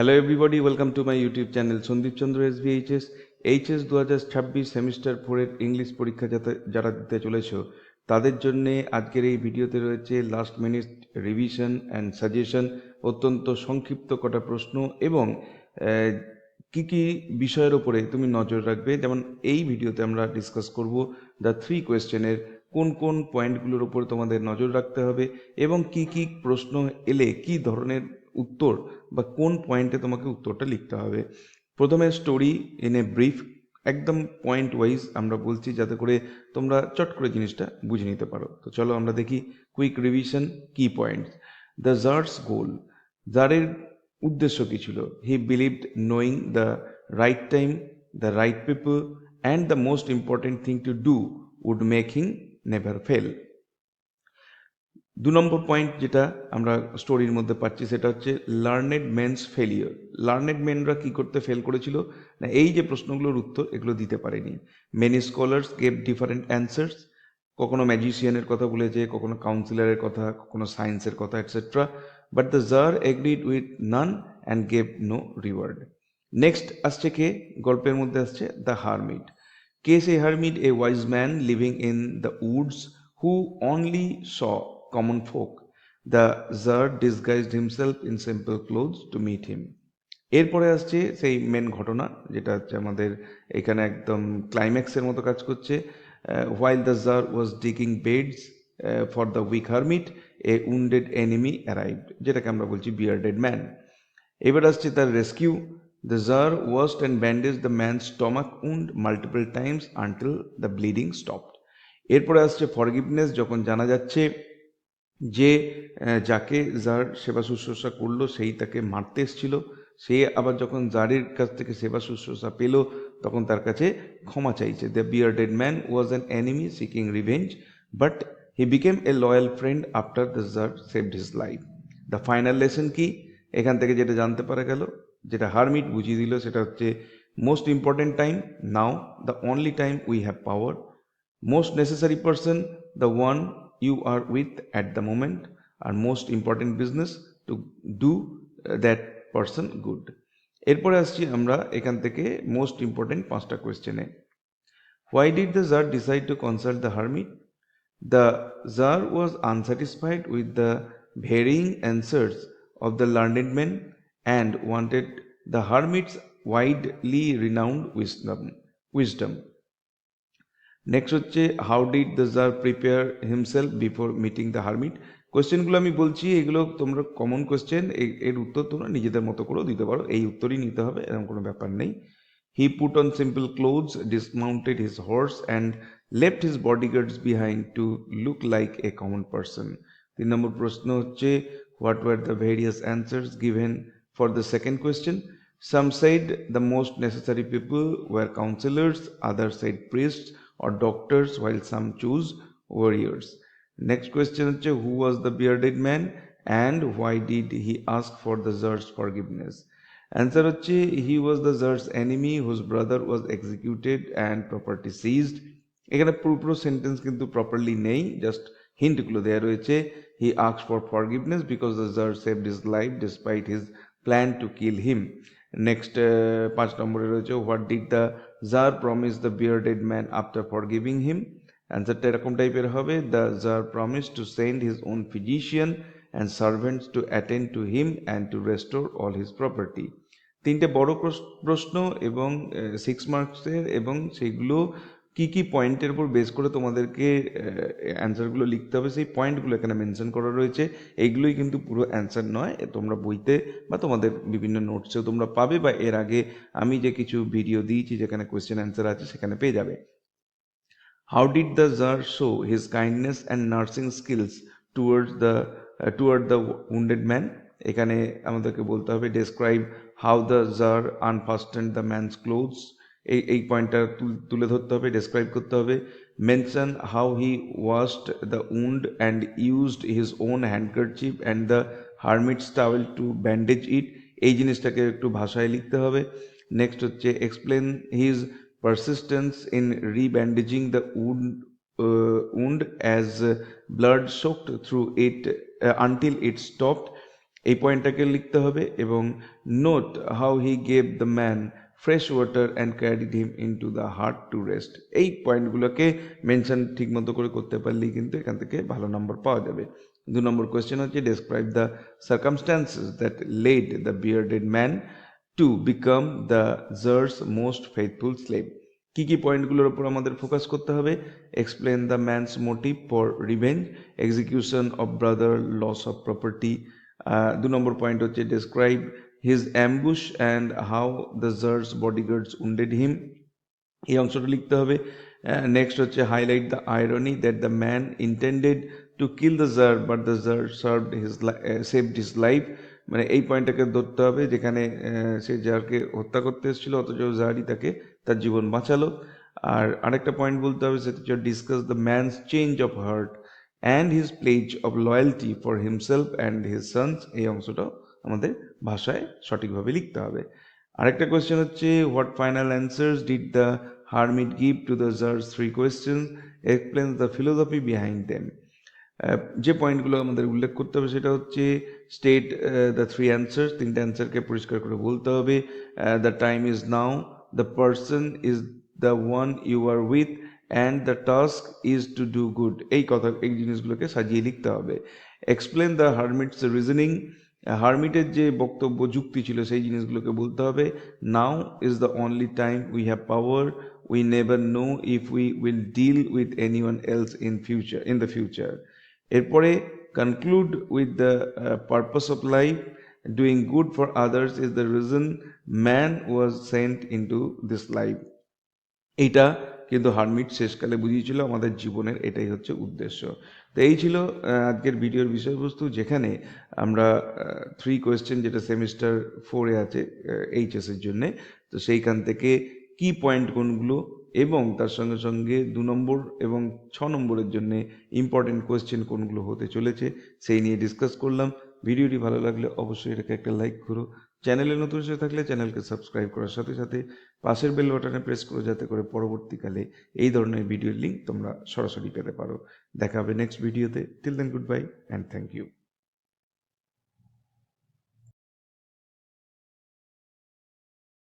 Hello everybody, welcome to my YouTube channel Sandip Chandra SVHS. HS 2026 semester 4-এর English পরীক্ষা যারা দিতে চলেছ তাদের জন্যে আজকের এই ভিডিওতে রয়েছে last minute revision and suggestion, অত্যন্ত সংক্ষিপ্ত কটা প্রশ্ন এবং কি কি বিষয়ের ওপরে তুমি নজর রাখবে। যেমন এই ভিডিওতে আমরা ডিসকাস করব দ্য 3 কোয়েশ্চেনের কোন কোন পয়েন্টগুলোর উপর তোমাদের নজর রাখতে হবে এবং কি কি প্রশ্ন এলে কি ধরনের উত্তর বা কোন পয়েন্টে তোমাকে উত্তরটা লিখতে হবে। প্রথমে স্টোরি ইন এ ব্রিফ, একদম পয়েন্ট ওয়াইজ আমরা বলছি যাতে করে তোমরা চট করে জিনিসটা বুঝে নিতে পারো। তো চলো আমরা দেখি কুইক রিভিশন কি পয়েন্টস। দ্য জার্স গোল, জারের উদ্দেশ্য কি ছিল? He believed knowing the right time, the right people and the most important thing to do would make him never fail. 2 number point যেটা আমরা স্টোরির মধ্যে পাচ্ছি সেটা হচ্ছে লার্নেড মেনস ফেলিওর। লার্নেড মেনরা কি করতে ফেল করেছিল না, এই যে প্রশ্নগুলোর উত্তর এগুলো দিতে পারেনি। Many scholars gave different answers, কখনো ম্যাজিশিয়ানের কথা বলেছে, কখনো কাউন্সিলরের কথা, কখনো সায়েন্সের কথা etcetera, but the tsar agreed with none and gave no reward. Next আসছে কে, গল্পের মধ্যে আসছে দ্য হারমিট। কে সেই hermit? A wise man living in the woods who only saw common folk. The Tsar disguised himself in simple clothes to meet him. এরপরে আসছে সেই মেন ঘটনা যেটা হচ্ছে আমাদের এখানে একদম ক্লাইম্যাক্সের মতো কাজ করছে। while the Tsar was digging beds for the weak hermit, a wounded enemy arrived, যেটাকে আমরা বলছি bearded man. এবার আসছে তার rescue. The Tsar washed and bandaged the man's stomach wound multiple times until the bleeding stopped. এরপরে আসছে forgiveness, যখন জানা যাচ্ছে যে যাকে জার সেবা শুশ্রূষা করলো সেই তাকে মারতে এসেছিল, সে আবার যখন জারের কাছ থেকে সেবা শুশ্রূষা পেল তখন তার কাছে ক্ষমা চাইছে। The bearded man was an enemy seeking revenge, but he became a loyal friend after the jar saved his life. The final lesson কি এখান থেকে যেটা জানতে পারা গেল, যেটা হারমিট বুঝিয়ে দিল, সেটা হচ্ছে most important time now, the only time we have power, most necessary person the one you are with at the moment, আর most important business to do that person good. এরপরে আসছি আমরা এখান থেকে মোস্ট ইম্পর্টেন্ট 5টা কোয়েশ্চেনে। why did the Tsar decide to consult the hermit? The Tsar was unsatisfied with the varying answers of the learned men and wanted the hermit's widely renowned wisdom. Next হচ্ছে how did the tsar prepare himself before meeting the hermit. কোয়েশ্চেনগুলো আমি বলছি এগুলো তোমরা common question, এর উত্তর তোমরা নিজেদের মতো করেও দিতে পারো, এই উত্তরই নিতে হবে এরকম কোনো ব্যাপার নেই। He put on simple clothes, dismounted his horse and left his bodyguards behind to look like a common person. 3 number প্রশ্ন হচ্ছে what were the various answers given for the second question? Some said the most necessary people were counselors, others said priests or doctors, while some choose warriors. Next question হচ্ছে who was the bearded man and why did he ask for the Tsar's forgiveness? Answer হচ্ছে he was the Tsar's enemy whose brother was executed and property seized. এখানে পুরো sentence কিন্তু properly নেই, just হিন্টগুলো দেওয়া রয়েছে। he asked for forgiveness because the Tsar saved his life despite his plan to kill him. Next 5 নম্বরে রয়েছে what did the tsar promise the bearded man after forgiving him. অ্যান্সারটা এরকম টাইপের হবে, the tsar promise to send his own physician and servants to attend to him and to restore all his property. 3টে বড় প্রশ্ন এবং 6 মার্কসের, এবং সেগুলো কি কি পয়েন্টের উপর বেস করে তোমাদেরকে অ্যান্সারগুলো লিখতে হবে সেই পয়েন্টগুলো এখানে মেনশন করা রয়েছে। এইগুলোই কিন্তু পুরো অ্যান্সার নয়, তোমরা বইতে বা তোমাদের বিভিন্ন নোটসেও তোমরা পাবে, বা এর আগে আমি যে কিছু ভিডিও দিয়েছি যেখানে কোয়েশ্চেন অ্যান্সার আছে সেখানে পেয়ে যাবে। How did the tsar show his kindness and nursing skills toward the wounded man? এখানে আমাদেরকে বলতে হবে describe how the tsar unfastened the man's clothes. এই পয়েন্টটা তুলে ধরতে হবে, ডেসক্রাইব করতে হবে। Mention how he washed the wound and used his own handkerchief and the hermit's towel to bandage it. এই জিনিসটাকে একটু ভাষায় লিখতে হবে। নেক্সট হচ্ছে explain his persistence in rebandaging the wound as blood soaked through it until it stopped. এই পয়েন্টটাকে লিখতে হবে এবং note how he gave the man fresh water and carried him into the heart to rest. এই পয়েন্টগুলোকে mention ঠিকমতো করে করতে পারলেই কিন্তু এখান থেকে ভালো নম্বর পাওয়া যাবে। 2 নম্বর কোয়েশ্চেন হচ্ছে describe the circumstances that led the bearded man to become the tsar's most faithful slave. কি কি পয়েন্টগুলোর উপর আমাদের ফোকাস করতে হবে? Explain the man's motive for revenge, execution of brother, loss of property. 2 number point হচ্ছে describe his ambush and how the tsar's bodyguards wounded him. এই অংশটা লিখতে হবে। নেক্সট হচ্ছে highlight the irony that the man intended to kill the jar but the jar saved his life. মানে এই পয়েন্টটাকে ধরতে হবে যেখানে সে জারকে হত্যা করতে এসেছিল অথচ জারই তাকে তার জীবন বাঁচালো। আর আরেকটা পয়েন্ট বলতে হবে সেটা হচ্ছে discuss the man's change of heart and his pledge of loyalty for himself and his sons. এই অংশটাও আমাদের ভাষায় সঠিকভাবে লিখতে হবে। আরেকটা কোয়েশ্চেন হচ্ছে what final answers did the hermit give to the jars 3 questions, explains the philosophy behind them. যে পয়েন্টগুলো আমাদের উল্লেখ করতে হবে সেটা হচ্ছে স্টেট দ্য 3 অ্যান্সার্স, 3টে অ্যান্সারকে পরিষ্কার করে বলতে হবে। The time is now, the person is the one you are with and the task is to do good. এই জিনিসগুলোকে সাজিয়ে লিখতে হবে। এক্সপ্লেন দ্য হারমিটস রিজনিং, হারমিটের যে বক্তব্য যুক্তি ছিল সেই জিনিসগুলোকে বলতে হবে। Now is the only time we have power, we never know if we will deal with anyone else in the future. এরপরে conclude with the purpose of life, doing good for others is the reason man was sent into this life. এইটা কিন্তু hermit শেষকালে বুঝিয়েছিল আমাদের জীবনের এটাই হচ্ছে উদ্দেশ্য। তো এই ছিল আজকের ভিডিওর বিষয়বস্তু, যেখানে আমরা 3 কোয়েশ্চেন যেটা সেমিস্টার 4-এ আছে এইচএসের জন্যে, তো সেইখান থেকে কি পয়েন্ট কোনগুলো এবং তার সঙ্গে সঙ্গে 2 নম্বর এবং 6 নম্বরের জন্য ইম্পর্টেন্ট কোয়েশ্চেন কোনগুলো হতে চলেছে সেই নিয়ে ডিসকাস করলাম। ভিডিওটি ভালো লাগলে অবশ্যই এটাকে একটা লাইক করো। চ্যানেলে নতুন এসে থাকলে চ্যানেলকে সাবস্ক্রাইব করার সাথে সাথে পাশের বেল বাটনে প্রেস করো, যাতে করে পরবর্তীকালে এই ধরনের ভিডিওর লিঙ্ক তোমরা সরাসরি পেতে পারো। দেখা হবে নেক্সট ভিডিওতে। Till then goodbye and thank you.